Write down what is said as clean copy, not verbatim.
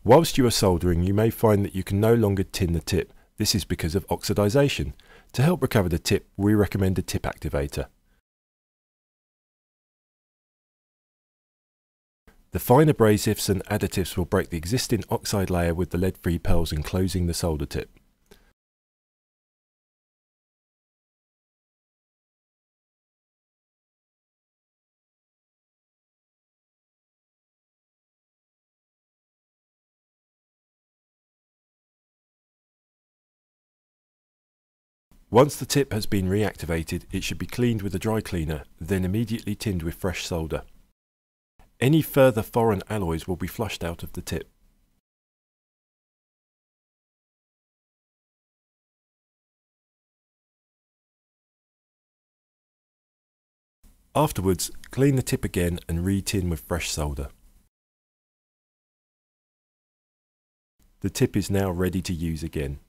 Whilst you are soldering, you may find that you can no longer tin the tip. This is because of oxidization. To help recover the tip, we recommend a tip activator. The fine abrasives and additives will break the existing oxide layer with the lead-free pearls enclosing the solder tip. Once the tip has been reactivated, it should be cleaned with a dry cleaner, then immediately tinned with fresh solder. Any further foreign alloys will be flushed out of the tip. Afterwards, clean the tip again and re-tin with fresh solder. The tip is now ready to use again.